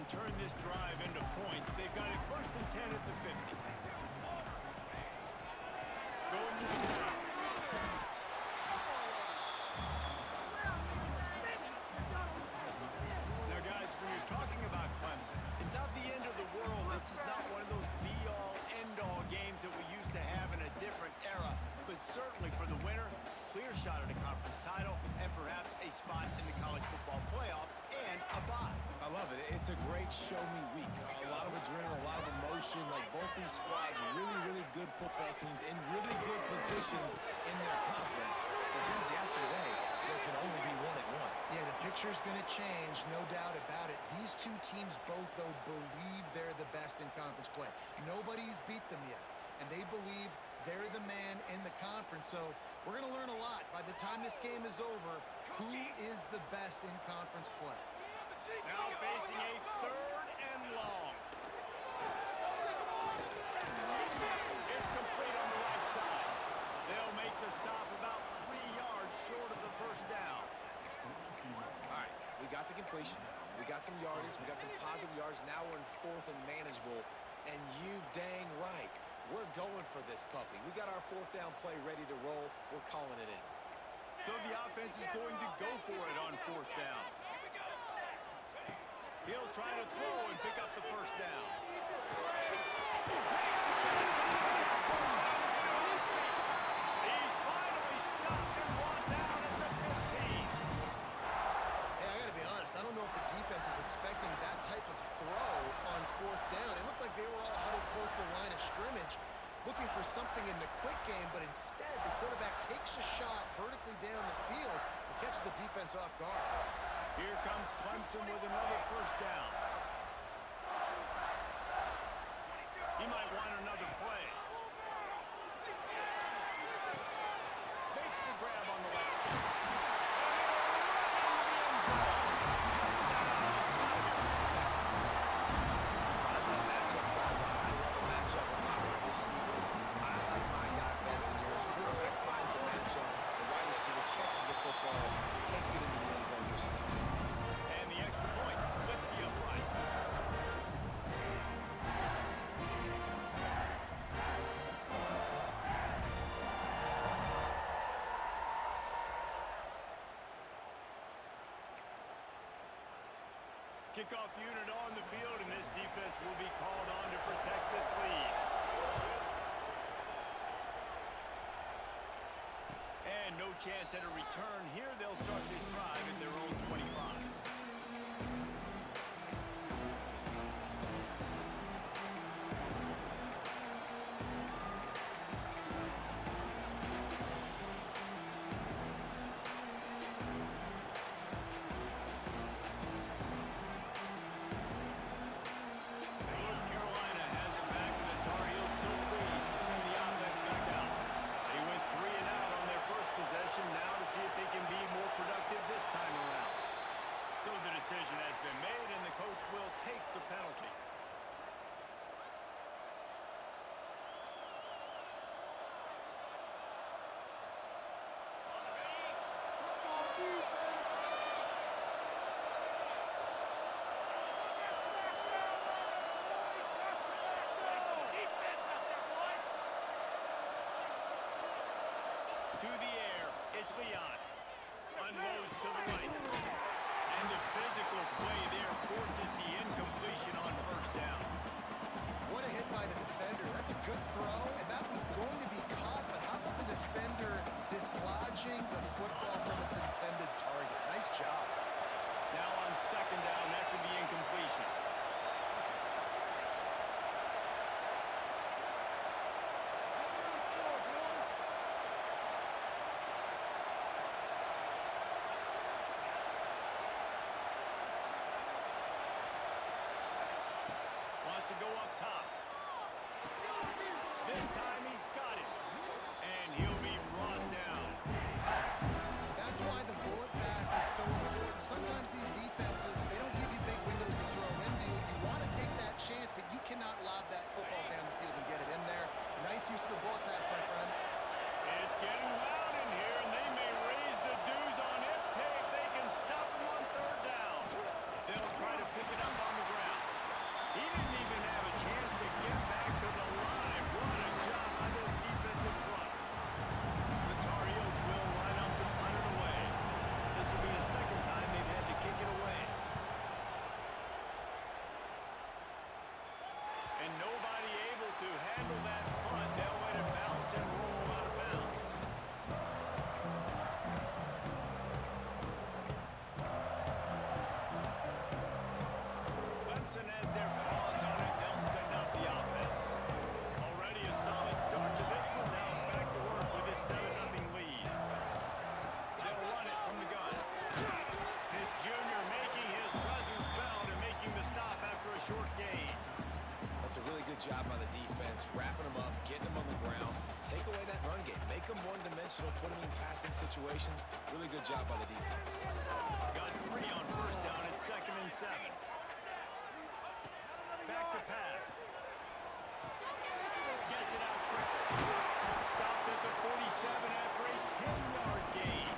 and turn this drive into points. They've got it 1st and 10 at the 50. Going to the ground. Now, guys, when you're talking about Clemson, it's not the end of the world. This is not one of those be-all, end-all games that we used to have in a different era. But certainly for the winner, clear shot at a conference title and perhaps a spot in the college football playoff and a bye. I love it. It's a great show-me week. A lot of adrenaline, a lot of emotion. Like both these squads, really, really good football teams in really good positions in their conference. But Jesse, after today, there can only be one at one. Yeah, the picture's going to change, no doubt about it. These two teams both, though, believe they're the best in conference play. Nobody's beat them yet, and they believe they're the man in the conference. So we're going to learn a lot. By the time this game is over, who is the best in conference play? Now facing a 3rd and long. It's complete on the right side. They'll make the stop about 3 yards short of the 1st down. All right, we got the completion. We got some yardage. We got some positive yards. Now we're in 4th and manageable. And you dang right, we're going for this puppy. We got our 4th down play ready to roll. We're calling it in. So the offense is going to go for it on 4th down. He'll try to throw and pick up the 1st down. He's finally stopped and brought down at the 15. Hey, I got to be honest. I don't know if the defense was expecting that type of throw on 4th down. It looked like they were all huddled close to the line of scrimmage, looking for something in the quick game, but instead the quarterback takes a shot vertically down the field and catches the defense off guard. Here comes Clemson with another 1st down. He might want another play. Makes the grab on the left. Takes it into the end zone for 6. And the extra point splits the upright. Kickoff unit on the field, and this defense will be called on to protect this lead. And no chance at a return here. They'll start this drive at their own 25. North Carolina has it back, and the Tar Heels so pleased to send the offense back out. They went 3 and out on their first possession, now to see if they can be more productive this time around. So the decision has been made, and the coach will take the penalty. To the air, it's Leon. Unloads to the right. And the physical play there forces the incompletion on 1st down. What a hit by the defender. That's a good throw, and that was going to be caught, but how about the defender dislodging the football from its intended target? Nice job. Now on 2nd down after the incompletion. Wants to go up top. This time he's got it. And he'll be brought down. That's why the bullet pass is so important. Sometimes these defenses, they don't give you big windows to throw into. You want to take that chance, but you cannot lob that football down the field and get it in there. Nice use of the bullet pass, my friend. It's getting loud in here, and they may raise the dues on it if they can stop him on 3rd down. They'll try to pick it up on the ground. their paws on it, they'll send out the offense. Already a solid start to this one. Now back to work with this 7-0 lead. They'll run it from the gun. This junior making his presence felt and making the stop after a short gain. That's a really good job by the defense, wrapping them up, getting them on the ground. Take away that run game. Make them one-dimensional, put them in passing situations. Really good job by the defense. Got 3 on first down at 2nd and 7. Back to pass. Gets it out quickly. Stopped at the 47 after a 10-yard gain.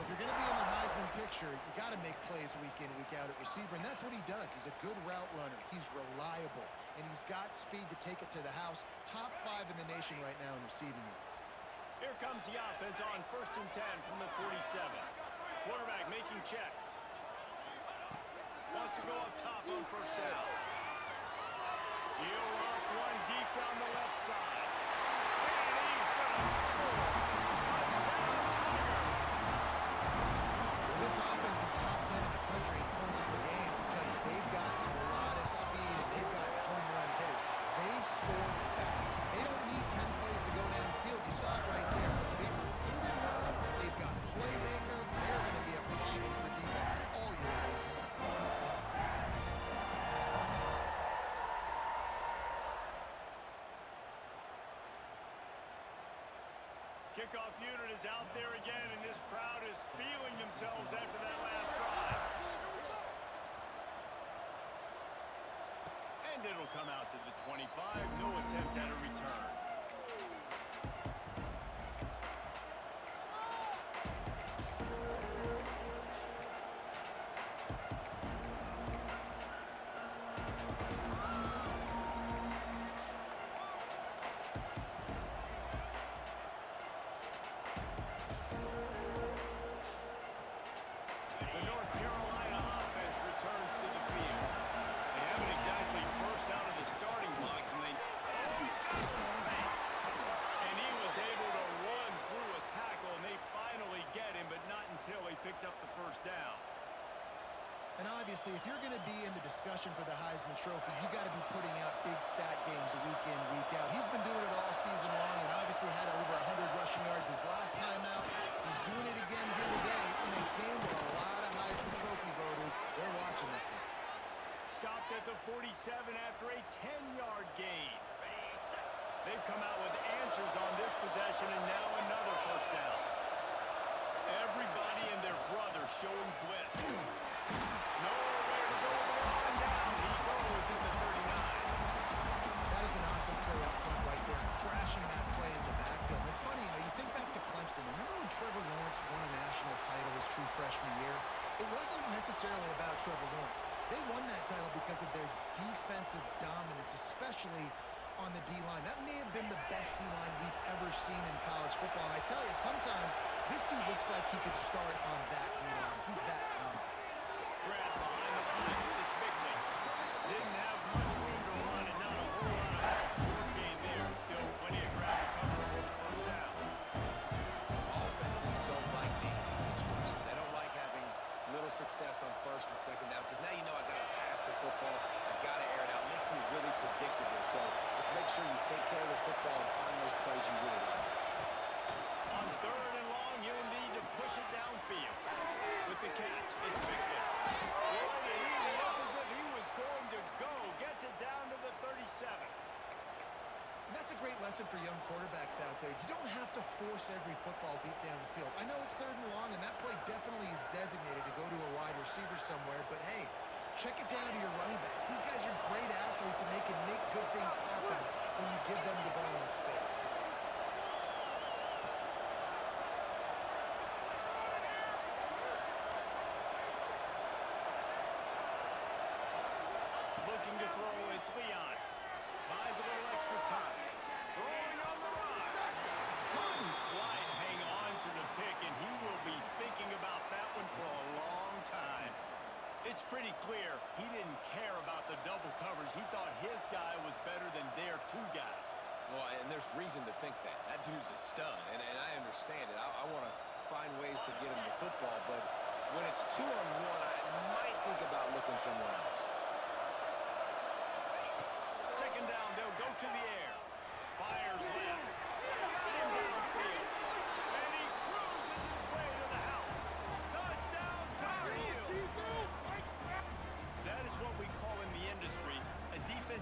If you're going to be in the Heisman picture, you got to make plays week in, week out at receiver, and that's what he does. He's a good route runner. He's reliable, and he's got speed to take it to the house. Top 5 in the nation right now in receiving yards. Here comes the offense on 1st and 10 from the 47. Quarterback making checks. Wants to go up top on 1st down. He'll rock one deep down the left side. And he's going to score. Touchdown, Tiger. This offense is top 10 in the country in points per game because they've got a lot of speed and they've got home run hitters. They score fast. They don't need 10 plays to go downfield. You saw it right there. They've recruited well. They've got playmakers. They're going to be a problem for defense all year long. Kickoff unit is out there again, and this crowd is feeling themselves after that last drive. And it'll come out to the 25. No attempt at a return. The North Carolina offense returns to the field. They haven't exactly burst out of the starting blocks, and they... Oh, he's got some space. And he was able to run through a tackle, and they finally get him, but not until he picks up the 1st down. And obviously, if you're going to be in the discussion for the Heisman Trophy, you got to be putting out big stat games week in, week out. He's been doing it all season long and obviously had over 100 rushing yards his last time out. He's doing it again here today in a game where a lot of Heisman Trophy voters, they're watching this one. Stopped at the 47 after a 10-yard gain. They've come out with answers on this possession, and now another 1st down. Everybody and their brother showing blitz. Nowhere to go with the up and down. He goes in the 39. That is an awesome play up front right there, crashing that play in the backfield. And it's funny, you think back to Clemson. Remember when Trevor Lawrence won a national title his true freshman year? It wasn't necessarily about Trevor Lawrence. They won that title because of their defensive dominance, especially on the D-line. That may have been the best D-line we've ever seen in college football. And I tell you, sometimes this dude looks like he could start on that D-line. He's that talented. Grab behind the line. It's Bigley. Didn't have much room to run and not a whole lot of help. Short gain there. Still plenty of ground to cover for the 1st down. Offenses don't like being in these situations. They don't like having little success on 1st and 2nd down because now you know I got to pass the football. I got to air it out. It makes me really predictable. So let's make sure you take care of the football and find those plays you really like. On 3rd and long, you'll need to push it downfield. With the catch, it's Bigley. Boy, he looked as if he was going to go. Gets it down to the 37. And that's a great lesson for young quarterbacks out there. You don't have to force every football deep down the field. I know it's 3rd and long, and that play definitely is designated to go to a wide receiver somewhere, but hey, check it down to your running backs. These guys are great athletes, and they can make good things happen when you give them the ball in space. Looking to throw, it's Leon. Buys a little extra time. Throwing on the run. Couldn't quite hang on to the pick, and he will be thinking about that one for a long time. It's pretty clear he didn't care about the double coverage. He thought his guy was better than their 2 guys. Well, and there's reason to think that. That dude's a stud, and I understand it. I want to find ways to get him the football, but when it's 2-on-1, I might think about looking somewhere else.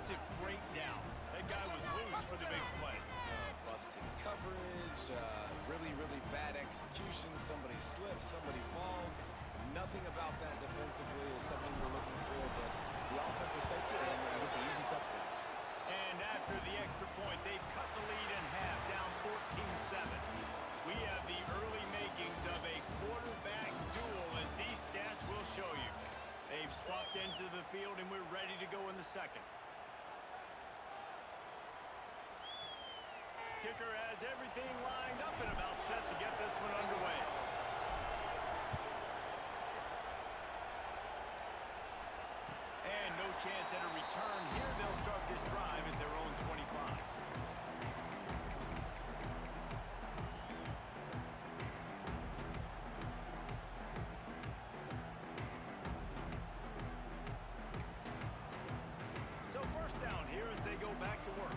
defensive breakdown. That guy was loose for the big play. Busted coverage, really, really bad execution. Somebody slips, somebody falls. Nothing about that defensively is something we're looking for, but the offense will take it and get the easy touchdown. And after the extra point, they've cut the lead in half, down 14-7. We have the early makings of a quarterback duel, as these stats will show you. They've swapped into the field, and we're ready to go in the second. Kicker has everything lined up and about set to get this one underway. And no chance at a return here. They'll start this drive at their own 25. So first down here as they go back to work.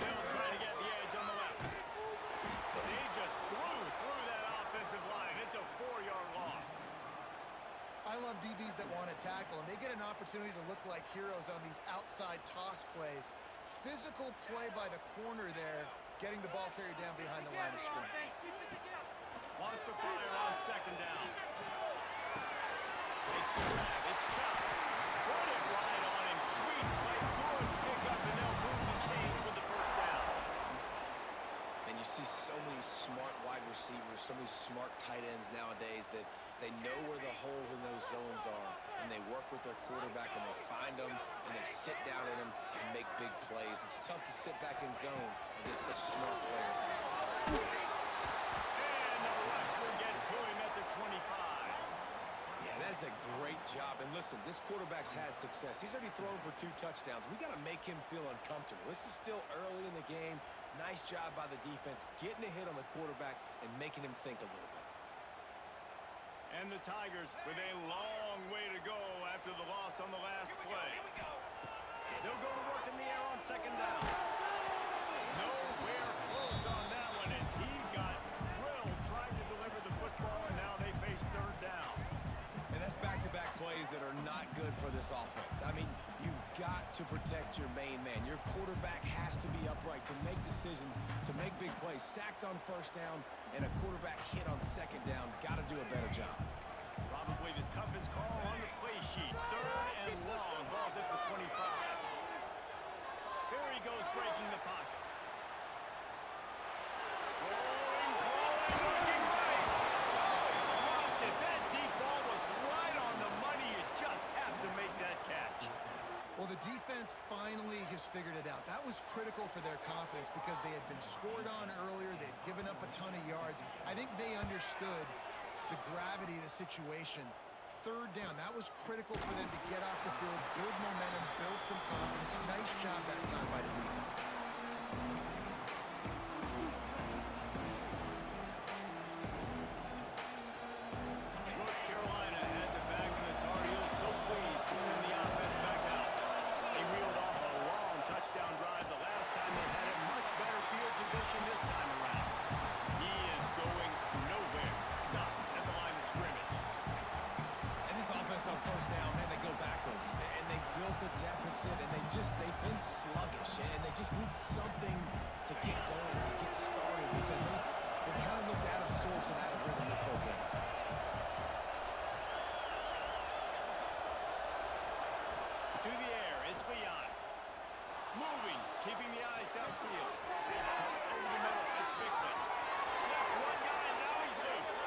They'll try to get the edge on the left. They just blew through that offensive line. It's a 4-yard loss. I love DBs that want to tackle, and they get an opportunity to look like heroes on these outside toss plays. Physical play by the corner there, getting the ball carried down behind the line of scrimmage. Wants to fire on second down. Makes the grab. It's chopped. Put it right on him. Sweet play. Good pickup, and they'll move the chains with the first down. And you see so many smart wide receivers, so many smart tight ends nowadays that they know where the holes in those zones are, and they work with their quarterback, and they find them, and they sit down in them and make big plays. It's tough to sit back in zone and get such smart players. And the rush will get to him at the 25. Yeah, that's a great job. And listen, this quarterback's had success. He's already thrown for 2 touchdowns. We got to make him feel uncomfortable. This is still early in the game. Nice job by the defense, getting a hit on the quarterback and making him think a little bit. And the Tigers with a long way to go after the loss on the last play. They'll go to work in the air on second down. Nowhere close on that one as he got drilled trying to deliver the football, and now they face third down. And that's back-to-back plays that are not good for this offense. I mean, you've got to protect your main man. Your quarterback has to be upright to make decisions, to make big plays. Sacked on first down and a quarterback hit on second down. Got to do a better job. Probably the toughest call on the play sheet. Third and long. Ball's at the 25. Here he goes, breaking the pocket. Rolling, looking right. Oh, he dropped it. That deep ball was right on the money. You just have to make that catch. Well, the defense finally has figured it out. That was critical for their confidence because they had been scored on earlier. They had given up a ton of yards. I think they understood the gravity of the situation. Third down, that was critical for them to get off the field, build momentum, build some confidence. Nice job that time by the defense. North Carolina has it back, and the Tar Heels so pleased to send the offense back out. They reeled off a long touchdown drive the last time. They had a much better field position this time around. He is going nowhere. Stop at the line of scrimmage. And this offense on first down, man, they go backwards. And they built a deficit, and they've been sluggish. And they just need something to get going, to get started, because they've kind of looked out of sorts and out of rhythm this whole game. To the air, it's Leon. Moving, keeping the eyes downfield. Over the middle, it's Bickley. Slips one guy, and now he's loose.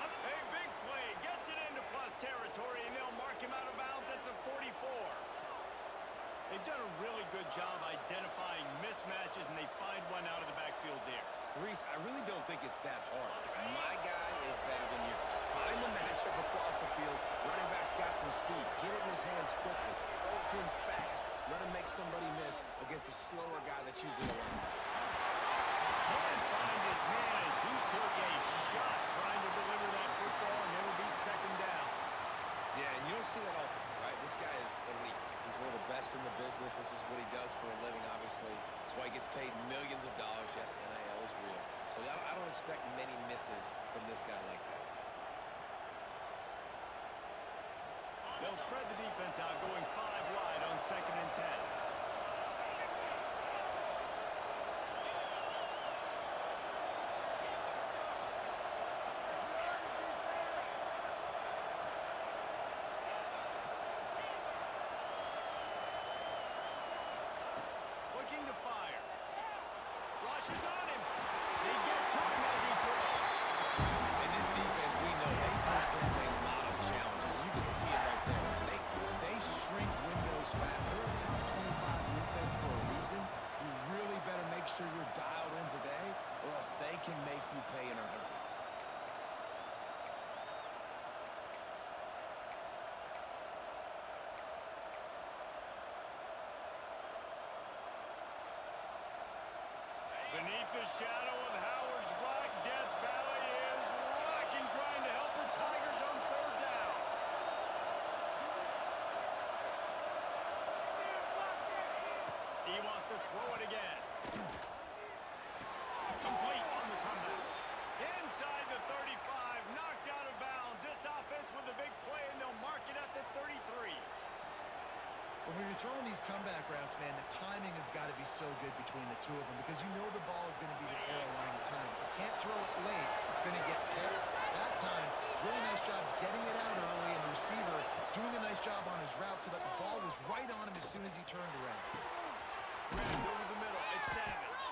A big play, gets it into plus territory, and they'll mark him out of bounds at the 44. They've done a really good job identifying mismatches, and they find one out of the backfield there. Reese, I really don't think it's that hard. My guy is better than yours. Find the matchup across the field. Running back's got some speed. Get it in his hands quickly. Throw it to him fast. Let him make somebody miss against a slower guy that's usually a running back. Can't find his man as he took a shot trying to deliver that football, and it'll be second down. Yeah, and you don't see that often, right? This guy is elite. He's one of the best in the business. This is what he does for a living, obviously. That's why he gets paid millions of dollars. Yes, NIL is real. So I don't expect many misses from this guy like that. They'll spread the defense out, going 5 wide on 2nd and 10. Looking to fire. Rushes on him. They get to him as he throws. In this defense, we know they present a lot of challenges. You can see it right there. They shrink windows fast. They're a top 25 defense for a reason. You really better make sure you're dialed in today, or else they can make you pay in a hurry. Beneath the shadow of Howard's rock, Death Valley is rocking, trying to help the Tigers on 3rd down. He wants to throw it again. Complete on the comeback. Inside the 35, knocked out of bounds. This offense with a big play, and they'll mark it at the 33. When you're throwing these comeback routes, man, the timing has got to be so good between the two of them because you know the ball is going to be the arrow line of time. You can't throw it late. It's going to get picked. That time, really nice job getting it out early, and the receiver doing a nice job on his route so that the ball was right on him as soon as he turned around. Grabbed over the middle. It's Savage.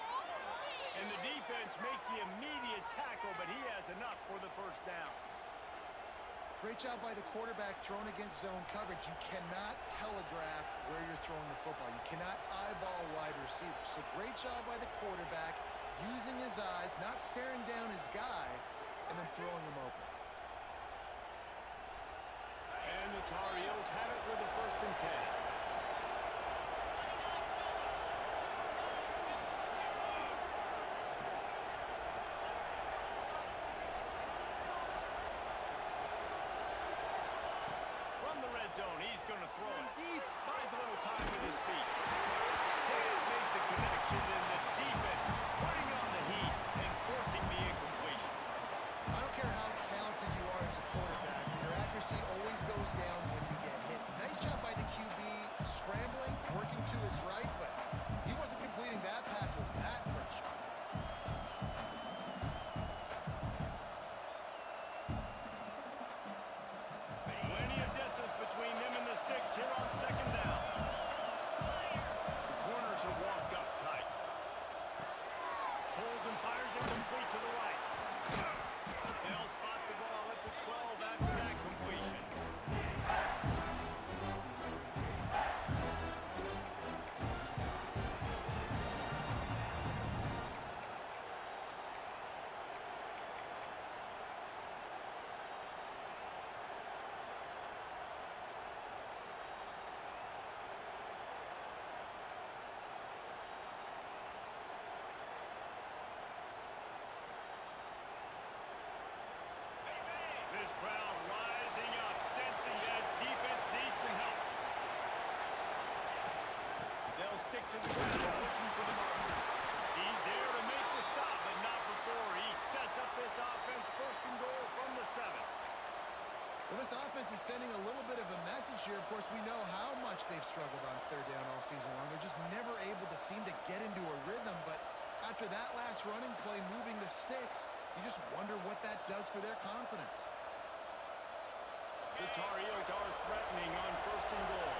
And the defense makes the immediate tackle, but he has enough for the 1st down. Great job by the quarterback thrown against zone coverage. You cannot telegraph where you're throwing the football. You cannot eyeball wide receivers. So great job by the quarterback using his eyes, not staring down his guy, and then throwing him open. And the Tar Heels have it with the 1st and 10. Zone. He's going to throw it deep. Buys a little time with his feet. Can't make the connection, and the defense putting on the heat and forcing the incompletion. I don't care how talented you are as a quarterback. Your accuracy always goes down when you get hit. Nice job by the QB scrambling, working to his right, but he wasn't completing that pass with that pressure. Here on 2nd down. The corners are walked up tight. Pulls and fires it complete to the right. They'll spot the ball at the 12 after that completion. This crowd rising up, sensing that its defense needs some help. They'll stick to the ground, looking for the marker. He's there to make the stop, but not before. He sets up this offense 1st and goal from the 7. Well, this offense is sending a little bit of a message here. Of course, we know how much they've struggled on 3rd down all season long. They're just never able to seem to get into a rhythm, but after that last running play moving the sticks, you just wonder what that does for their confidence. The Tar Heels are threatening on 1st and goal.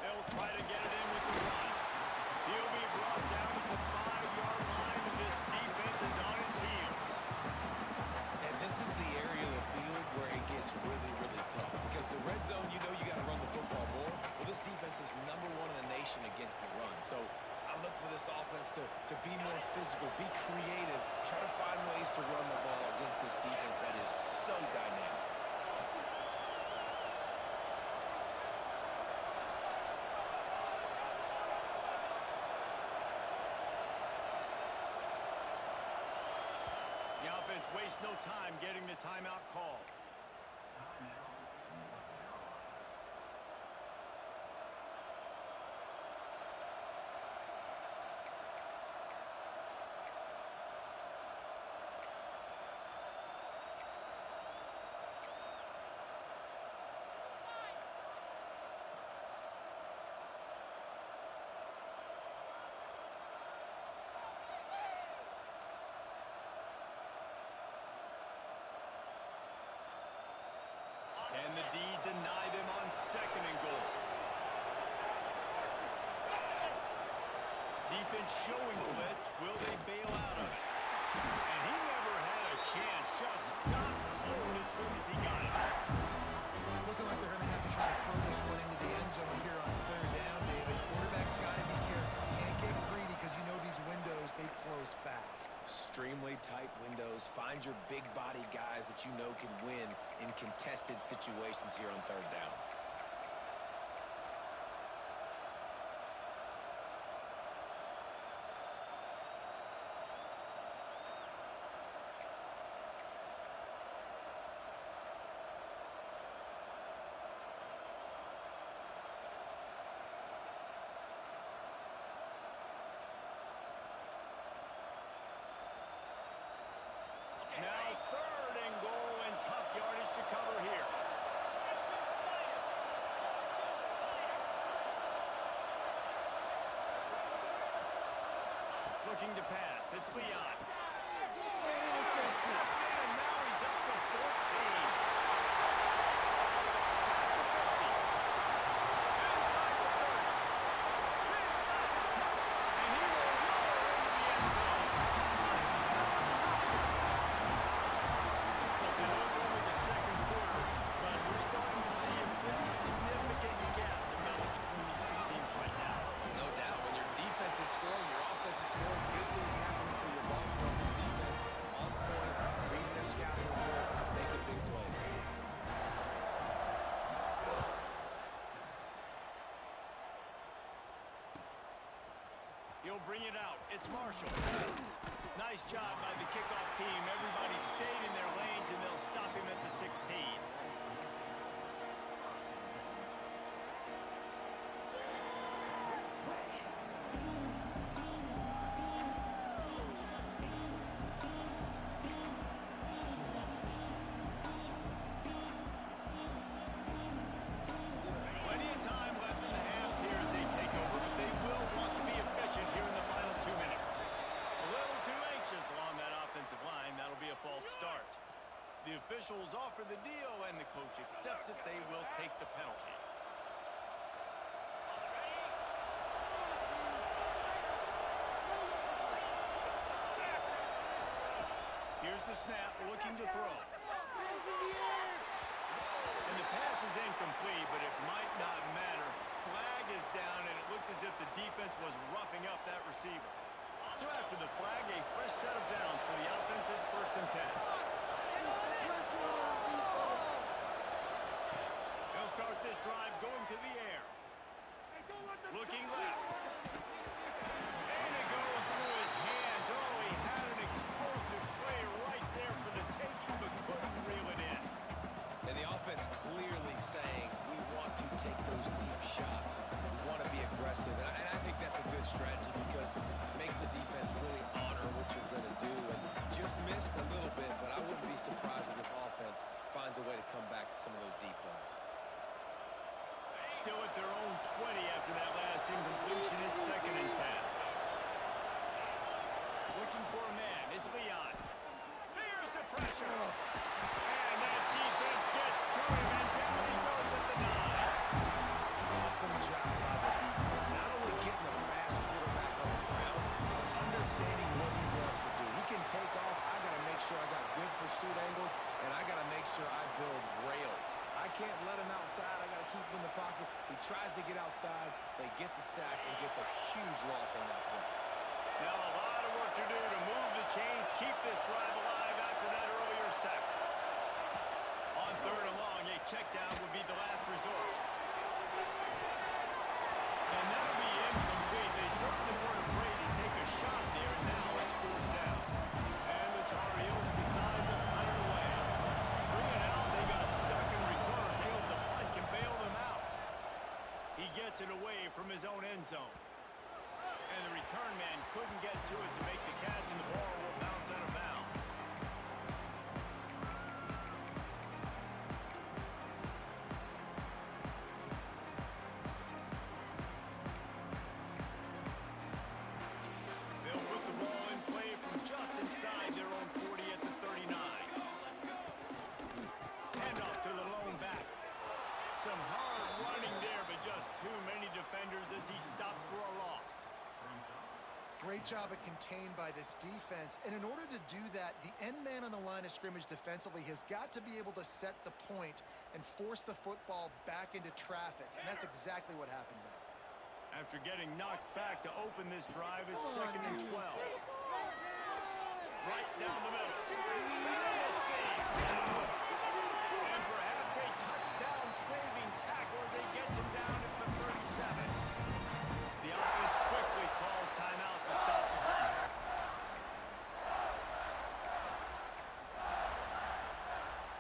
They'll try to get it in with the run. He'll be brought down at the 5-yard line, and this defense is on its heels. And this is the area of the field where it gets really, really tough. Because the red zone, you know you got to run the football more. Well, this defense is #1 in the nation against the run. So I look for this offense to be more physical, be creative, try to find ways to run the ball against this defense that is so dynamic. The offense wastes no time getting the timeout called. the D deny them on 2nd and goal. Defense showing blitz. Will they bail out of it? And he never had a chance. Just stopped cold as soon as he got it. It's looking like they're going to have to try to throw this one into the end zone here on 3rd down, David. Quarterback's got to be careful. Can't get greedy because you know these windows, they close fast. Extremely tight windows. Find your big body guys that you know can win in contested situations here on 3rd down. Now 3rd and goal and tough yardage to cover here. Looking to pass. It's Leon. Intercepted, and now he's up to 14. Past the 50. Inside the 30. Inside the 10. And he will roll into the end zone. Look, I know it's only the 2nd quarter, but we're starting to see a pretty significant gap develop between these two teams right now. No doubt. When your defense is scoring, your offense is scoring, good things happening for your ball club. This defense on point, reading their scouting report, making big plays. He'll bring it out. It's Marshall. Nice job by the kickoff team. Everybody stayed in their lanes, and they'll stop him at the 16. Plenty of time left in the half here as they take over, but they will want to be efficient here in the final 2 minutes. A little too anxious along that offensive line. That'll be a false start. The officials offer the deal, and the coach accepts it. They will take the penalty. Here's the snap, looking to throw. And the pass is incomplete, but it might not matter. Flag is down, and it looked as if the defense was roughing up that receiver. So after the flag, a fresh set of downs for the offense. It's 1st and 10. He'll start this drive going to the air. Looking left. And it goes through his hands. Oh, he had an explosive play right there for the taking, but couldn't reel it in. And the offense clearly saying, we want to take those deep shots. We want to be aggressive. And I think that's a good strategy because it makes the defense really honor what you're going to do. And just missed a little bit, but I wouldn't be surprised if this offense finds a way to come back to some of those deep balls. Still at their own 20 after that last incompletion. It's 2nd and 10. Looking for a man. It's Leon. There's the pressure. And that defense gets to him, and down he goes at the 9. Awesome job by the defense. Not only getting the fast quarterback on the ground, but understanding what he wants to do. He can take off. I got to make sure I got good pursuit angles, and I got to make sure I build rails. I can't let him outside. I got to keep him in the pocket. He tries to get outside. They get the sack and get the huge loss on that play. Now a lot of work to do to move the chains, keep this drive alive after that earlier sack. On 3rd and long, a check down would be the last resort. And that'll be incomplete. They certainly weren't afraid to take a shot there, and now it's 4th down. And the Tar Heels decide to punt it away. 3 and out, they got stuck in reverse. They hope the punt can bail them out. He gets it away from his own end zone. And the return man couldn't get to it to make the catch, and the ball will bounce out of bounds. They'll put the ball in play from just inside their own 40 at the 39. Hand off to the lone back. Hard running there, but just too many defenders as he stopped for a loss. Great job at contained by this defense. And in order to do that, the end man on the line of scrimmage defensively has got to be able to set the point and force the football back into traffic. And that's exactly what happened there. After getting knocked back to open this drive, it's 2nd and 12. Right down the middle. And perhaps a touchdown-saving tackle as he gets him down at the 37. The offense quickly calls timeout to stop the clock.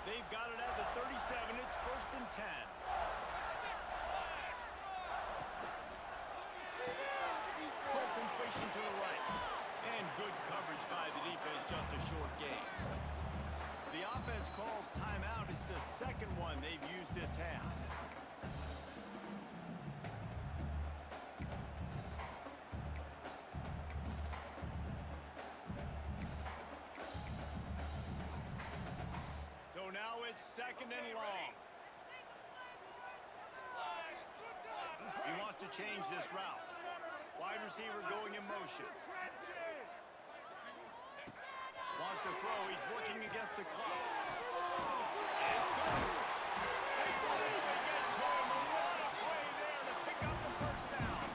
They've got it at the 37. It's 1st and 10. Quick completion to the right. And good coverage by the defense, just a short gain. The offense calls timeout. It's the second one they've used this half. So now it's 2nd and long. He wants to change this route. Wide receiver going in motion. Wants to throw. He's working against the clock. And it's good. They believe they get to him. A lot of play there to pick up the first down.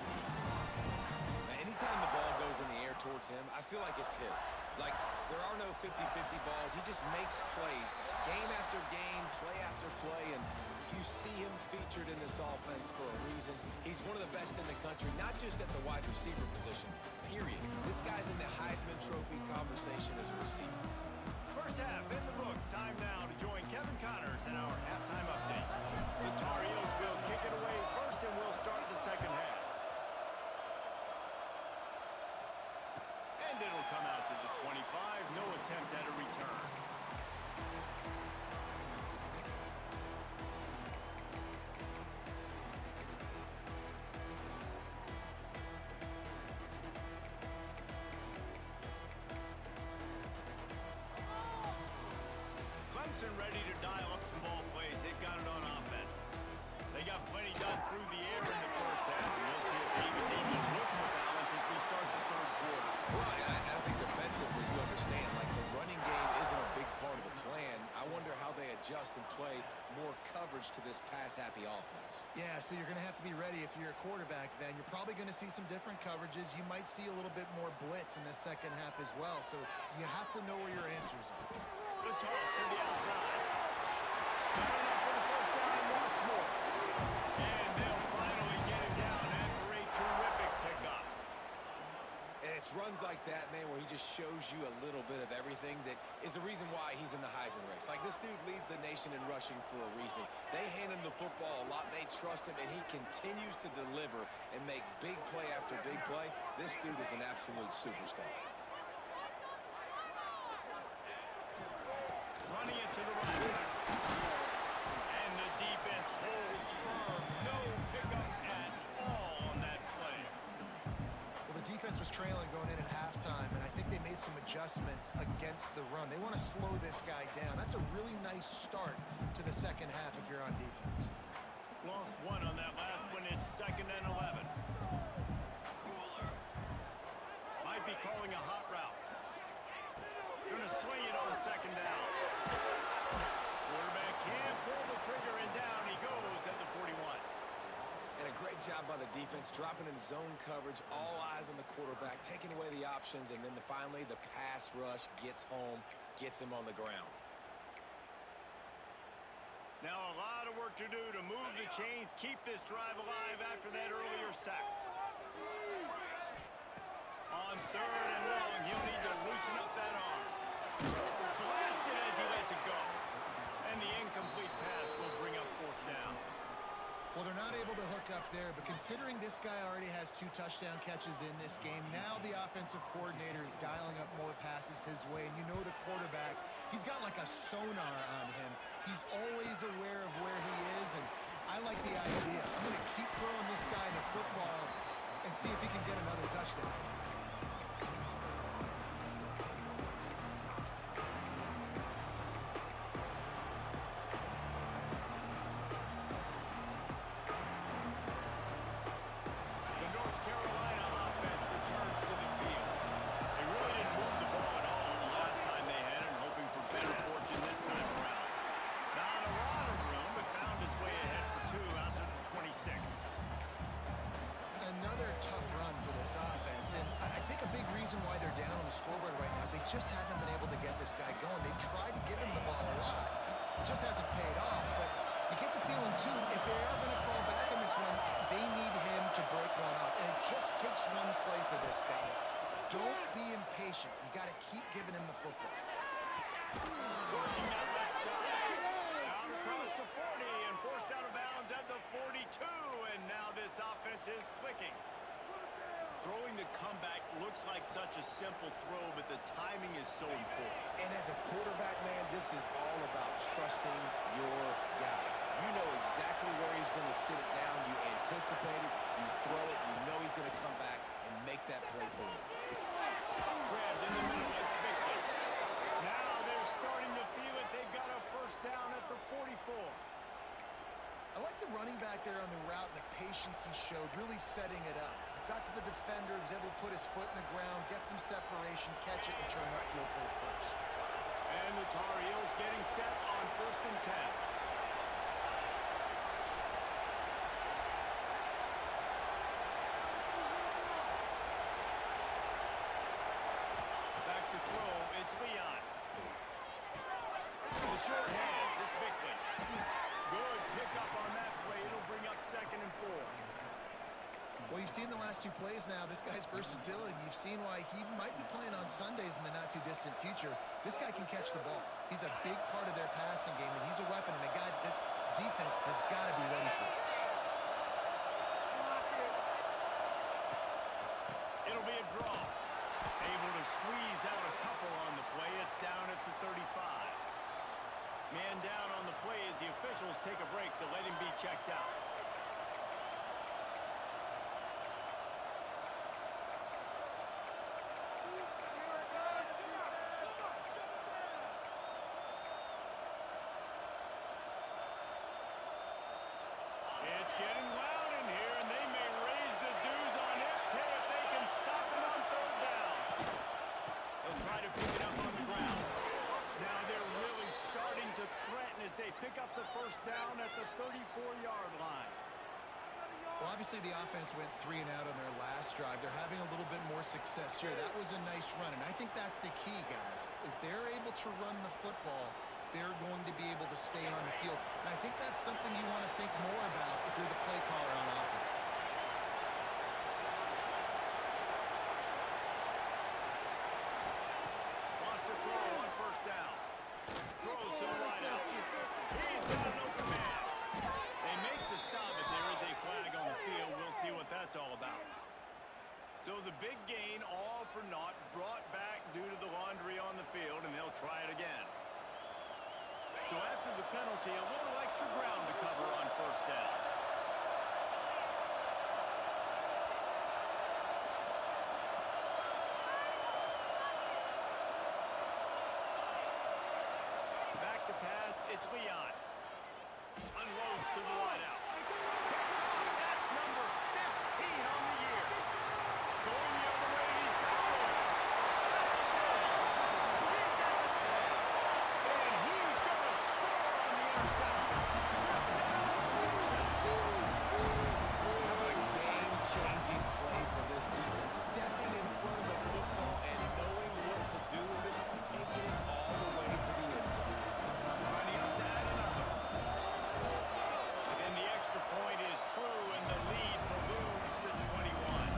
Anytime the ball goes in the air towards him, I feel like it's his. Like, there are no 50-50 balls. He just makes plays game after game, play after play, and you see him featured in this offense for a reason. He's one of the best in the country, not just at the wide receiver position, period. This guy's in the Heisman Trophy conversation as a receiver. First half in the books. Time now to join Kevin Connors in our halftime update. The Tar Heels will kick it away first, and we'll start the second half. And it'll come out to the 25. No attempt at a return. Clemson ready to dial up some ball plays. They've got it on offense. They got plenty done through the air in the first half, and we'll see if they even need to look for balance as we start the third quarter. Well, I think defensively, you understand, like the running game isn't a big part of the plan. I wonder how they adjust and play more coverage to this pass-happy offense. Yeah, so you're going to have to be ready if you're a quarterback then. You're probably going to see some different coverages. You might see a little bit more blitz in the second half as well. So you have to know where your answers are. The toss to the outside. Got enough for the first down once more. And they'll finally get him down after a terrific pickup. And it's runs like that, man, where he just shows you a little bit of everything that is the reason why he's in the Heisman race. Like, this dude leads the nation in rushing for a reason. They hand him the football a lot. They trust him, and he continues to deliver and make big play after big play. This dude is an absolute superstar. Running it to the right. And the defense holds firm. No pickup at all on that play. Well, the defense was trailing going in at halftime, and I think they made some adjustments against the run. They want to slow this guy down. That's a really nice start to the second half if you're on defense. Lost one on that last one. It's 2nd and 11. Might be calling a hot route. Gonna swing it on 2nd down. Quarterback can't pull the trigger, and down he goes at the 41. And a great job by the defense, dropping in zone coverage, all eyes on the quarterback, taking away the options, and then finally the pass rush gets home, gets him on the ground. Now a lot of work to do to move the chains, keep this drive alive after that earlier sack. On 3rd and long, he'll need to loosen up that arm. Blasted as he lets it go. And the incomplete pass will bring up 4th down. Well, they're not able to hook up there, but considering this guy already has 2 touchdown catches in this game, now the offensive coordinator is dialing up more passes his way, and you know the quarterback, he's got like a sonar on him. He's always aware of where he is, and I like the idea. I'm going to keep throwing this guy the football and see if he can get another touchdown. takes one play for this guy. Don't be impatient. You got to keep giving him the football. Working that left side. Out across the 40 and forced out of bounds at the 42. And now this offense is clicking. Throwing the comeback looks like such a simple throw, but the timing is so important. And as a quarterback, man, this is all about trusting your guy. You know exactly where he's going to sit it down. You anticipate it. You throw it. You know he's going to come back and make that play for you. Grabbed in the middle. It's Bickley. Now they're starting to feel it. They've got a first down at the 44. I like the running back there on the route and the patience he showed, really setting it up. Got to the defender, was able to put his foot in the ground, get some separation, catch it, and turn upfield for the first. And the Tar Heels getting set on 1st and 10. Back to throw, it's Leon. The short hands, it's Bickley. Good pickup on that play. It'll bring up 2nd and 4. Well, you've seen the last 2 plays now. This guy's versatility. You've seen why he might be playing on Sundays in the not-too-distant future. This guy can catch the ball. He's a big part of their passing game, and he's a weapon and a guy that this defense has got to be ready for. It'll be a draw. Able to squeeze out a couple on the play. It's down at the 35. Man down on the play as the officials take a break to let him be checked out. It's getting loud in here, and they may raise the dues on FK if they can stop him on 3rd down. They'll try to pick it up on the ground. Now they're really starting to threaten as they pick up the first down at the 34-yard line. Well, obviously the offense went 3 and out on their last drive. They're having a little bit more success here. That was a nice run, and I think that's the key, guys. If they're able to run the football, they're going to be able to stay on the field. And I think that's something you want to think more about if you're the play caller on offense. Lost a throw on 1st down. Throws to the wideout. He's got an open man. They make the stop, but there is a flag on the field. We'll see what that's all about. So the big gain, all for naught, brought back due to the laundry on the field, and they'll try it again. So after the penalty, a little extra ground to cover on 1st down. Back to pass, it's Leon. Unloads to the wideout. That's number 15 on the year. Going the other way, he's got room. He's at the 10. And he's going to score on the interception. Touchdown, Clemson. What a game-changing play for this defense. Stepping in front of the football and knowing what to do with it, taking it all the way to the end zone. Running up to add another. And the extra point is true, and the lead balloons to 21.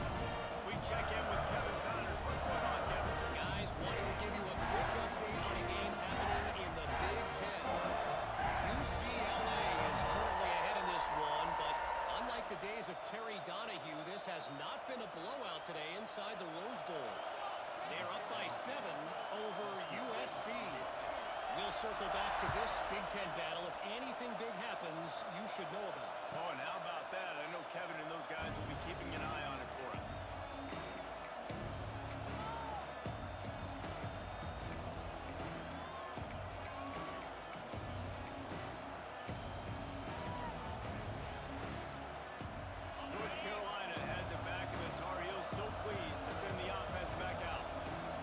We check in with Kevin Connors. What's going on, Kevin? Guys, wanted to give you a quick update on a game happening in the Big Ten. UCLA is currently ahead in this one, but unlike the days of Terry Donahue, this has not been a blowout today inside the Rose Bowl. They're up by 7 over USC. We'll circle back to this Big Ten battle. If anything big happens, you should know about it. Oh, and how about that? I know Kevin and those guys will be keeping an eye on it for us. North Carolina has it back, and the Tar Heels so pleased to send the offense back out.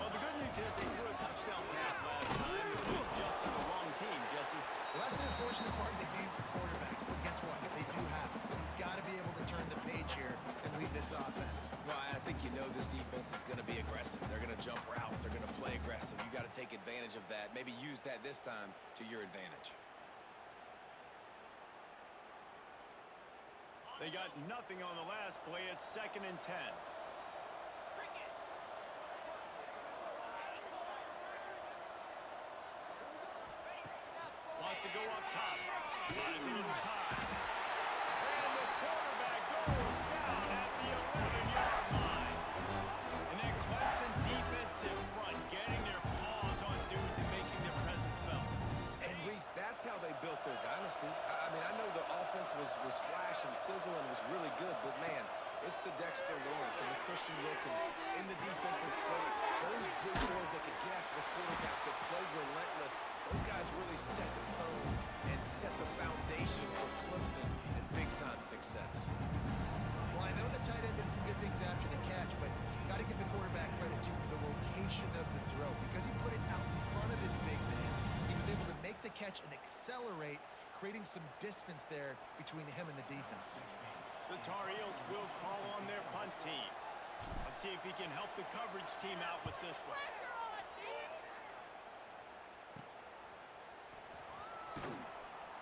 Well, the good news is they threw a touchdown pass last time. It was just to the wrong team, Jesse. Well, that's an unfortunate part of the game for quarterbacks, but guess what? They do happen. So you've got to be able to turn the page here and lead this offense. Well, I think you know this defense is going to be aggressive. They're going to jump routes. They're going to play aggressive. You got to take advantage of that. Maybe use that this time to your advantage. They got nothing on the last play. It's 2nd and 10. honesty. I mean, I know the offense was flash and sizzle and was really good, but, man, it's the Dexter Lawrence and the Christian Wilkins in the defensive front. Those big boys that could get after the quarterback, that played relentless, those guys really set the tone and set the foundation for Clemson and big-time success. Well, I know the tight end did some good things after the catch, but got to give the quarterback credit to the location of the throw. Because he put it out in front of his big man, he was able to make the catch and accelerate, creating some distance there between him and the defense. The Tar Heels will call on their punt team. Let's see if he can help the coverage team out with this one.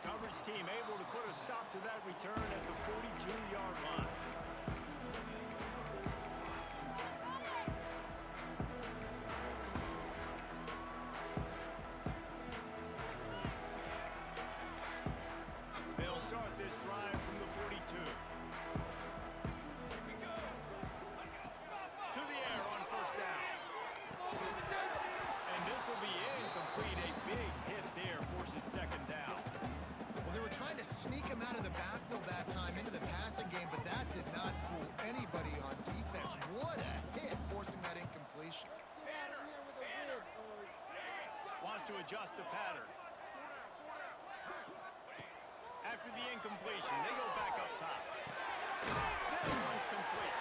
Coverage team able to put a stop to that return at the 42-yard line. They'll start this drive from the 42. To the air on first down. And this will be incomplete. A big hit there forces second down. Well, they were trying to sneak him out of the backfield that time into the passing game, but that did not fool anybody on defense. What a hit, forcing that incompletion. Wants to adjust the pattern. After the incompletion, they go back up top. This one's complete.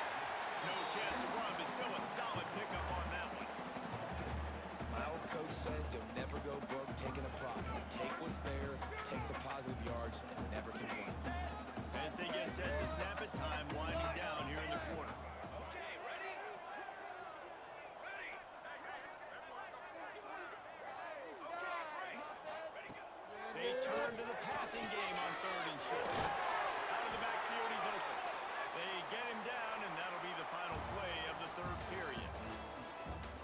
No chance to run, but still a solid pickup on that one. My old coach said, you'll never go broke taking a profit. Take what's there, take the positive yards, and never complain. As they get set to snap it, time winding down here in the quarter. They turn to the passing game on third and short. Out of the backfield, he's open. They get him down, and that'll be the final play of the third period.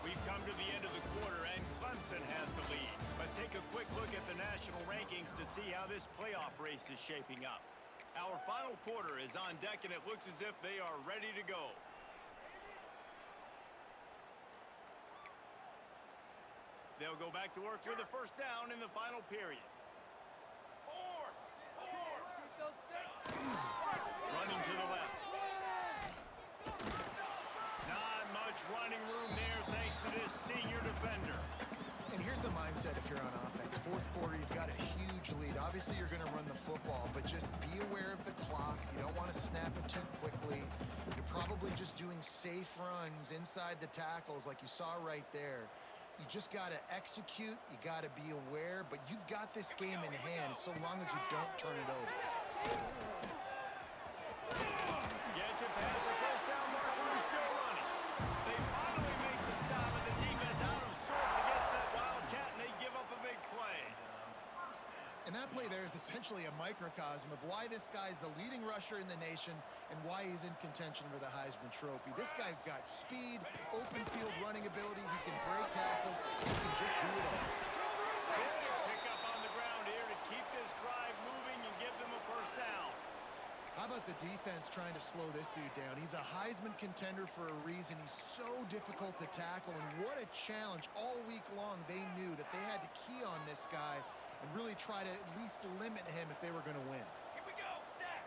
We've come to the end of the quarter, and Clemson has the lead. Let's take a quick look at the national rankings to see how this playoff race is shaping up. Our final quarter is on deck, and it looks as if they are ready to go. They'll go back to work with a first down in the final period. Running to the left. Not much running room there thanks to this senior defender. And here's the mindset if you're on offense. Fourth quarter, you've got a huge lead. Obviously, you're going to run the football, but just be aware of the clock. You don't want to snap it too quickly. You're probably just doing safe runs inside the tackles like you saw right there. You just got to execute. You got to be aware, but you've got this game in hand so long as you don't turn it over. Gets it past the first down marker, he's still running. They finally make the stop, and the defense out of sorts against that Wildcat, and they give up a big play. And that play there is essentially a microcosm of why this guy's the leading rusher in the nation and why he's in contention for the Heisman Trophy. This guy's got speed, open field running ability, he can break tackles, he can just do it all. Pick up on the ground here to keep this drive moving and give them a first down. How about the defense trying to slow this dude down? He's a Heisman contender for a reason. He's so difficult to tackle, and what a challenge. All week long, they knew that they had to key on this guy and really try to at least limit him if they were going to win. Here we go, set.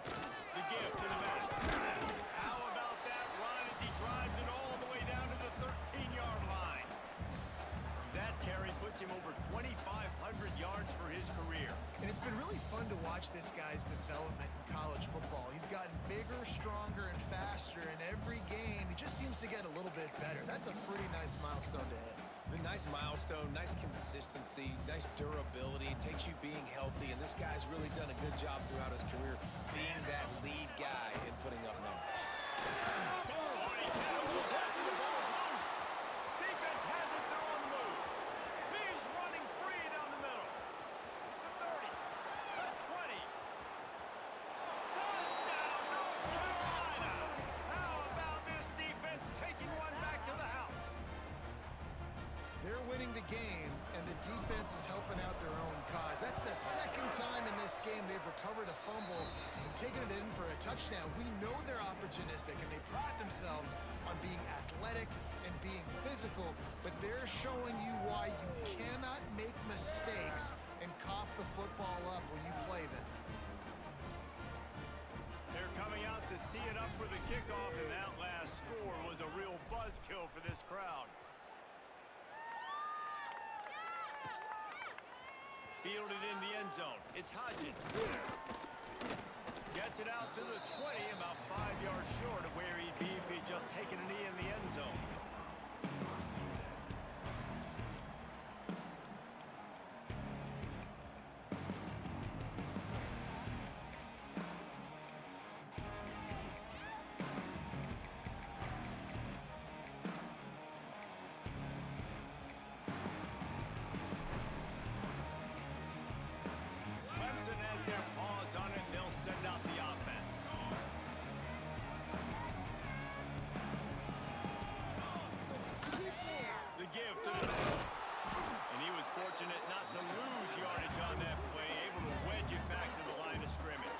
The give to the back. How about that run as he drives it all the way down to the 13-yard line? That carry puts him over 2,500 yards for his career. And it's been really fun to watch this guy's development in college football. He's gotten bigger, stronger, and faster in every game. He just seems to get a little bit better. That's a pretty nice milestone to hit. The nice milestone, nice consistency, nice durability. It takes you being healthy, and this guy's really done a good job throughout his career being that lead guy and putting up numbers. Oh, and he can't move that to the ball's loose. Defense has it, they're on the move. He's running free down the middle. The 30, the 20. Touchdown, North Carolina. How about this defense taking one back to the house? They're winning the game, and the defense is helping out their own cause. That's the second time in this game they've recovered a fumble and taken it in for a touchdown. We know they're opportunistic, and they pride themselves on being athletic and being physical, but they're showing you why you cannot make mistakes and cough the football up when you play them. They're coming out to tee it up for the kickoff, and that last score was a real buzzkill for this crowd. Fielded in the end zone. It's Hodgins. Gets it out to the 20, about 5 yards short of where he'd be if he'd just taken a knee in the end zone. Clemson has their paws on it, and they'll send out the offense. The give to the middle. And he was fortunate not to lose yardage on that play, able to wedge it back to the line of scrimmage.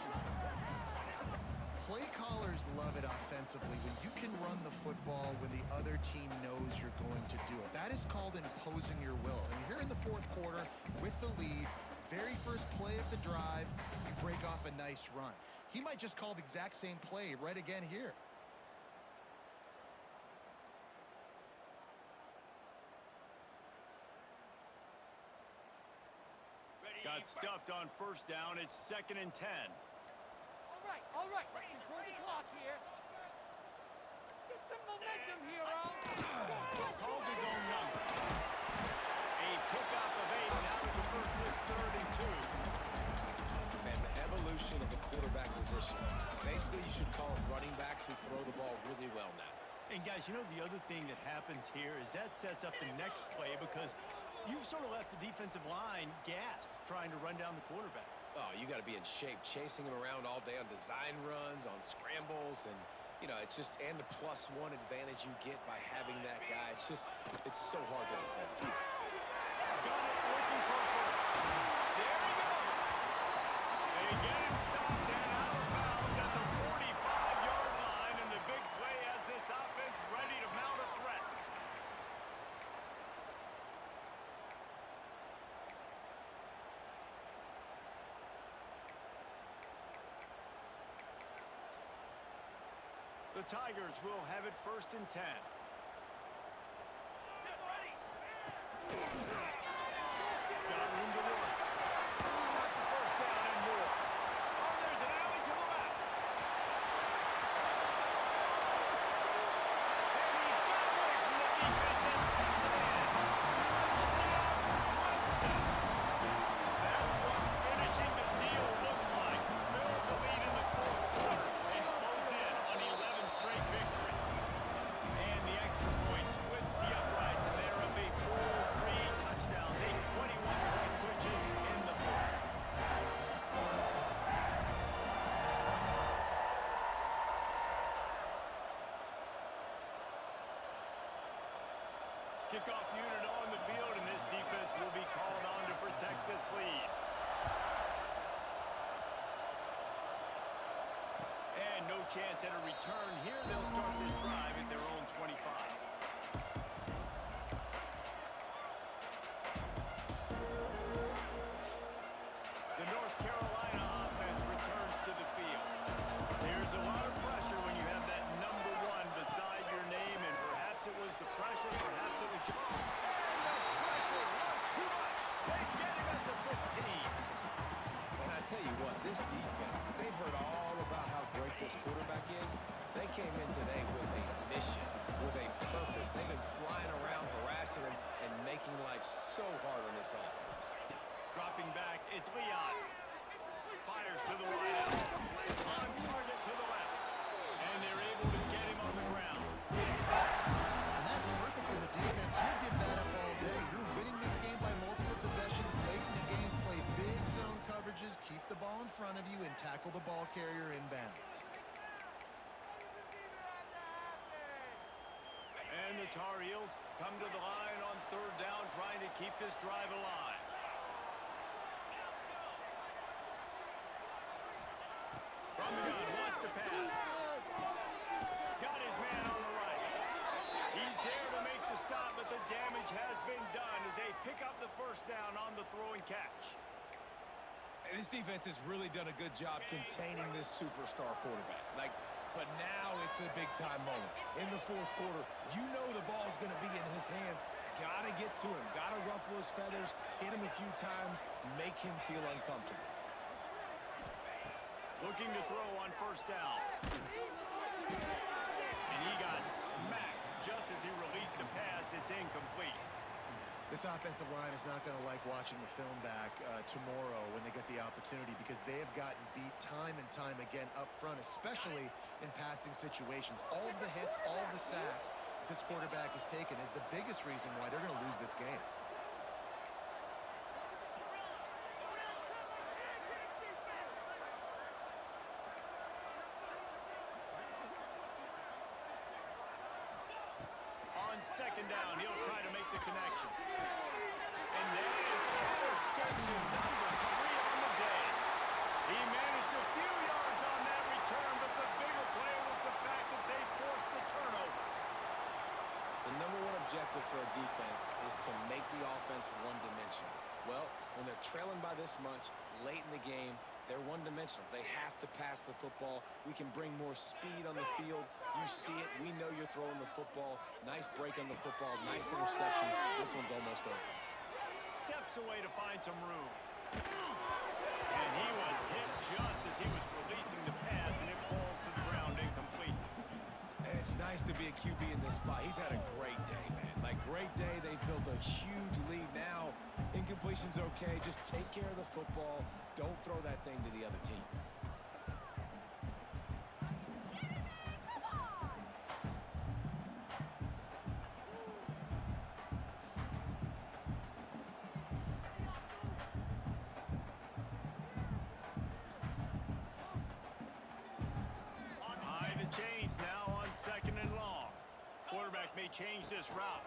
Play callers love it offensively when you can run the football when the other team knows you're going to do it. That is called imposing your will. And here in the fourth quarter with the lead, very first play of the drive, you break off a nice run. He might just call the exact same play right again here. Got stuffed on first down. It's 2nd and 10. All right. Let's control the clock here. Get some momentum here, Calls his own number. A pickup of 8 now to convert this 3rd and 2. Man, the evolution of the quarterback position. Basically, you should call them running backs who throw the ball really well now. And guys, you know the other thing that happens here is that sets up the next play because you've sort of left the defensive line gassed trying to run down the quarterback. Oh, you got to be in shape, chasing him around all day on design runs, on scrambles, and, you know, it's just, and the +1 advantage you get by having that guy. It's just, it's so hard to defend. Got it, looking for first. There he goes. They get him stopped and out of bounds at the 45-yard line, and the big play has this offense ready to mount a threat. The Tigers will have it 1st and 10. Got room to work. Got the first down and more. Oh, there's an alley to the left. And he got away from the defense and takes it in. Touchdown, Clemson. That's what finishing the deal looks like. Build the lead in the 4th quarter and close in on 11 straight victories. And the extra point splits the uprights, and they're up a full 3 touchdowns, a 21-point cushion in the 4th. Kickoff unit on the field, and this defense will be called on to protect this lead. And no chance at a return here. They'll start this drive at their own 25. The North Carolina offense returns to the field. There's a lot of pressure when you have that number 1 beside your name, and perhaps it was the pressure, perhaps it was just... The pressure was too much. They get him at the 15. And I tell you what, this defense, they've heard all about how great this quarterback is. They came in today with a mission, with a purpose. They've been flying around, harassing him, and making life so hard on this offense. Dropping back, it's Leon. Fires to the wide out. On target to the left. And they're able to get him on the ground. And that's perfect for the defense. You give that up all day. You're winning this game by multiple possessions. Late in the game, play big zone coverages, keep the ball in front of you, and tackle the ball carrier inbounds. And the Tar Heels come to the line on 3rd down, trying to keep this drive alive. From the gun, wants to pass. Got his man on the right. He's there to make the stop, but the damage has been done as they pick up the first down on the throwing catch. This defense has really done a good job containing this superstar quarterback. But now it's the big-time moment. In the fourth quarter, you know the ball's going to be in his hands. Got to get to him. Got to ruffle his feathers, hit him a few times, make him feel uncomfortable. Looking to throw on first down. And he got smacked just as he released the pass. It's incomplete. This offensive line is not going to like watching the film back tomorrow when they get the opportunity, because they have gotten beat time and time again up front, especially in passing situations. All of the hits, all of the sacks this quarterback has taken is the biggest reason why they're going to lose this game. On second down, he'll try to make the connection. And that is interception number 3 on the day. He managed a few yards on that return, but the bigger play was the fact that they forced the turnover. The number one objective for a defense is to make the offense one-dimensional. Well, when they're trailing by this much late in the game, they're one-dimensional. They have to pass the football. We can bring more speed on the field. You see it. We know you're throwing the football. Nice break on the football. Nice interception. This one's almost over. Steps away to find some room. And he was hit just as he was releasing the pass, and it falls to the ground incomplete. And it's nice to be a QB in this spot. He's had a great day, man. Great day. They've built a huge lead now. Incompletion's okay. Just take care of the football. Don't throw that thing to the other team. High the chains now on second and long. Quarterback may change this route.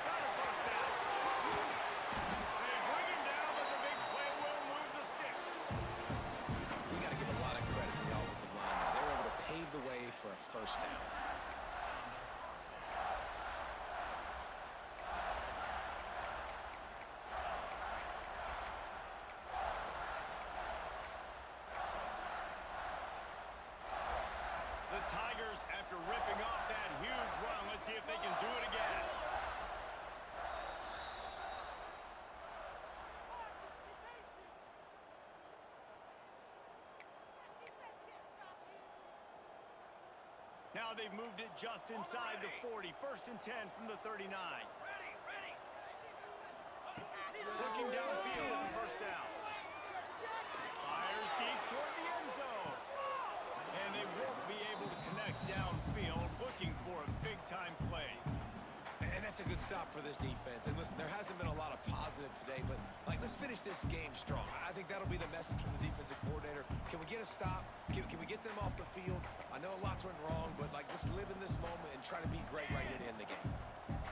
Got a first down. They bring him down, but the big play will move the sticks. We got to give a lot of credit to the offensive line. They were able to pave the way for a first down. The Tigers, after ripping off that huge run, let's see if they can do it again. Now they've moved it just inside the 40. First and 10 from the 39. Looking downfield on first down. Fires deep toward the end zone. And they won't be able to connect downfield, looking for a big-time play. And that's a good stop for this defense. And listen, there hasn't been a lot of positive today, but let's finish this game strong. I think that'll be the message from the defensive coordinator. Can we get a stop? Can we get them off the field? I know lots went wrong, but let's live in this moment and try to be great right here to end the game.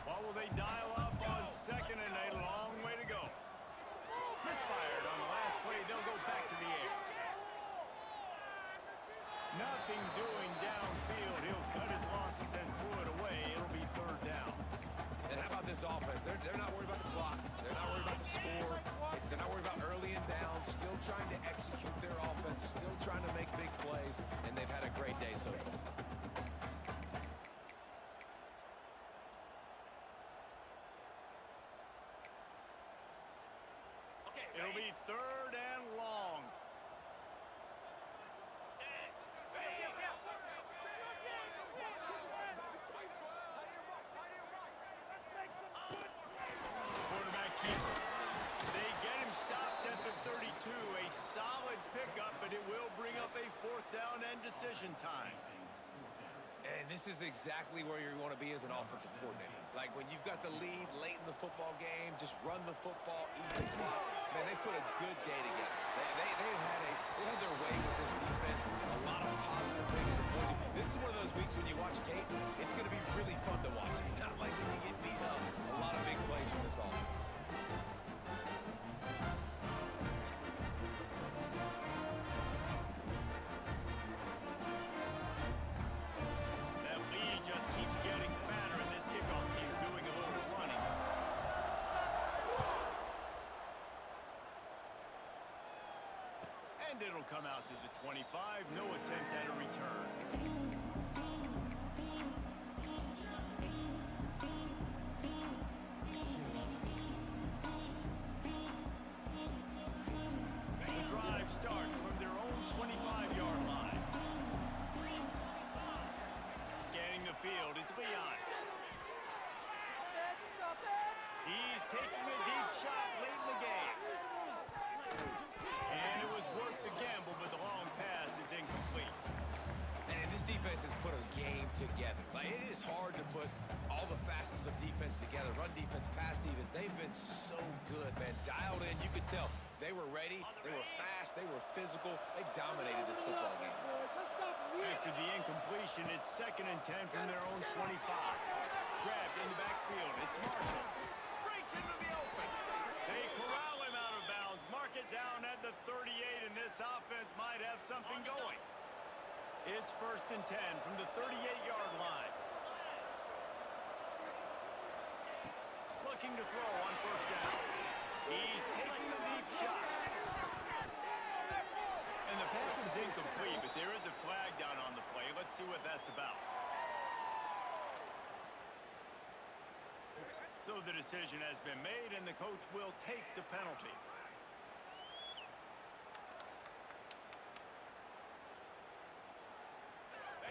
Well, will they dial up on second and a long way to go? Misfired on the last play. They'll go back to the air. Nothing doing downfield. He'll cut his losses and throw it away. It'll be third down. And how about this offense? They're not worried about the clock. They're not worried about the score. They're not worried about early and down. Still trying to execute their offense. Still trying to make big plays. And they've had a great day so far. It'll be third and long. Quarterback keeper. They get him stopped at the 32. A solid pickup, but it will bring up a fourth down and decision time. And this is exactly where you want to be as an offensive coordinator. When you've got the lead late in the football game, just run the football, eat the clock. Man, they put a good day together. They've had their way with this defense. A lot of positive things to point to. This is one of those weeks when you watch tape, it's going to be really fun to watch. Not like when you get beat up. A lot of big plays from this offense. That lead just And it'll come out to the 25. No attempt at a return. The drive starts from their own 25-yard line. Scanning the field, it's Leon. Stop it! He's taking a deep shot late in the game. And it was worth the gamble, but the long pass is incomplete. And this defense has put a game together. Like, it is hard to put all the facets of defense together. Run defense, pass defense. They've been so good, man. Dialed in. You could tell they were ready. They were fast. They were physical. They dominated this football game. After the incompletion, it's 2nd and 10 from their own 25. Grabbed in the backfield. It's Marshall. Breaks into the open. They corral him out of bounds. Mark it down at the 38, and this offense might have something going. It's 1st and 10 from the 38-yard line. Looking to throw on 1st down. He's taking the deep shot. And the pass is incomplete, but there is a flag down on the play. Let's see what that's about. So the decision has been made, and the coach will take the penalty.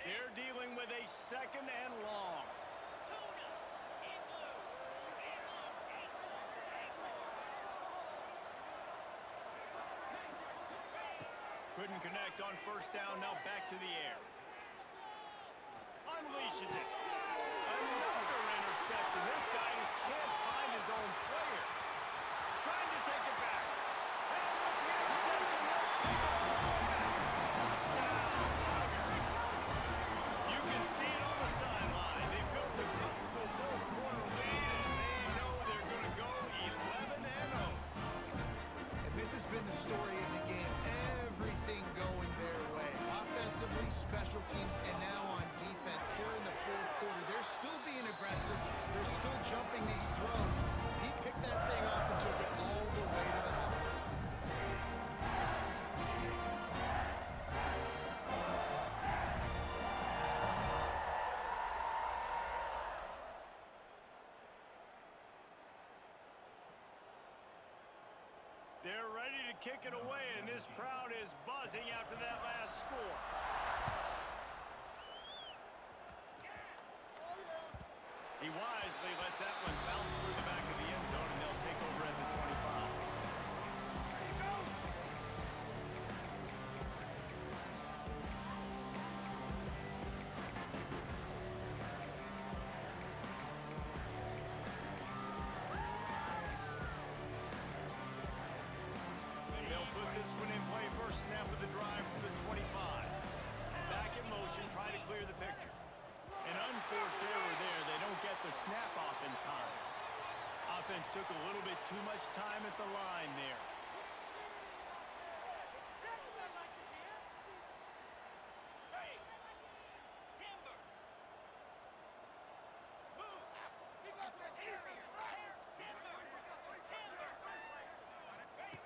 They're dealing with a 2nd and long. Couldn't connect on 1st down, now back to the air. Unleashes it. Another interception. This guy just can't find his own players. Trying to take it back. And with the interception, he'll take it all back. Touchdown, Tigers. You can see it on the sideline. They built a comfortable 4th-quarter lead, and they know they're going to go 11-0. And this has been the story of the game. Everything going their way. Offensively, special teams, and now on defense here in the 4th quarter. They're still being aggressive. They're still jumping these throws. He picked that thing up and took it all the way to the house. They're ready to kick it away, and this crowd is buzzing after that last score. He wisely lets that one bounce through the back of the end zone, and they'll take over at the 25. There you go. And they'll put this one in play. First snap of the drive from the 25. Back in motion, trying to clear the picture. An unforced error there. They don't get the snap off in time. Offense took a little bit too much time at the line there.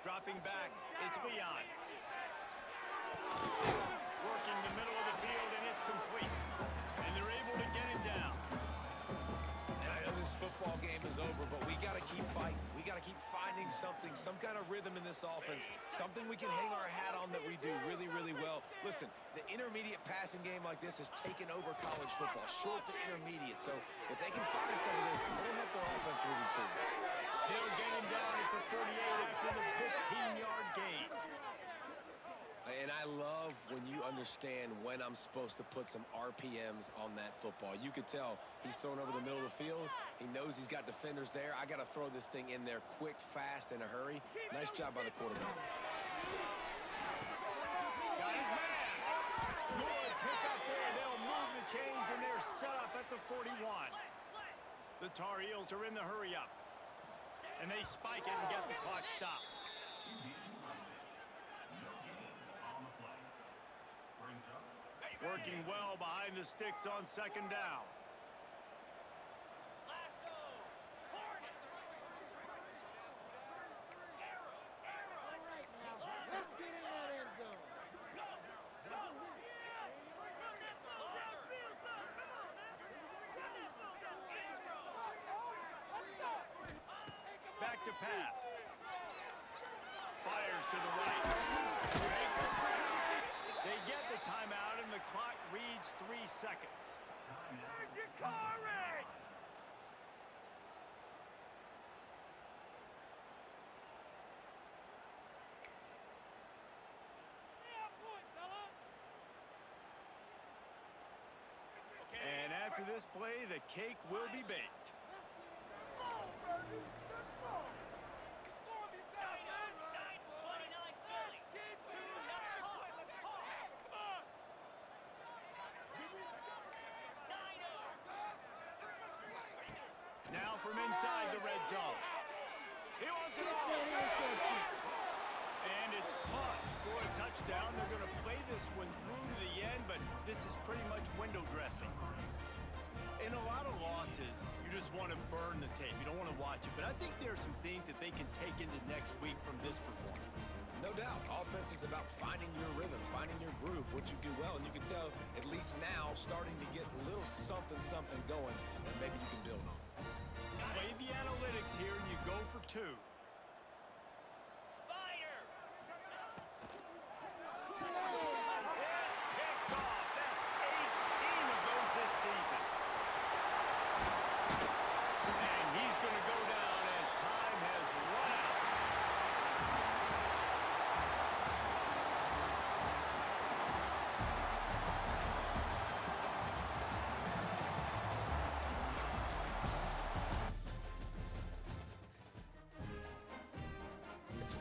Dropping back, it's Leon. Working the middle of the field, and it's complete. And they're able to get him down. And I know this football game is over, but we got to keep fighting. We got to keep finding something, some kind of rhythm in this offense, something we can hang our hat on that we do really, really well. Listen, the intermediate passing game like this has taken over college football, short to intermediate. So if they can find some of this, it'll help their offense moving forward. They'll get him down at the 38 after the 15-yard gain. And I love when you understand when I'm supposed to put some RPMs on that football. You could tell he's thrown over the middle of the field. He knows he's got defenders there. I got to throw this thing in there quick, fast, in a hurry. Nice job by the quarterback. Got his man. Good pick up there. They'll move the chains, and they're set up at the 41. The Tar Heels are in the hurry up. And they spike it and get the clock stopped. Working well behind the sticks on 2nd down. All right, now, let's get in that end zone. the pass. Fires to the right. Makes the play. They get the timeout, and the clock reads 3 seconds. Where's your courage? Yeah, point, fella. And after this play, the cake will be baked. Now from inside the red zone. He wants it all. And it's caught for a touchdown. They're going to play this one through to the end, but this is pretty much window dressing. In a lot of losses, you just want to burn the tape. You don't want to watch it. But I think there are some things that they can take into next week from this performance. No doubt. Offense is about finding your rhythm, finding your groove, what you do well. And you can tell, at least now, starting to get a little something going that maybe you can build on. Play the analytics here, and you go for 2.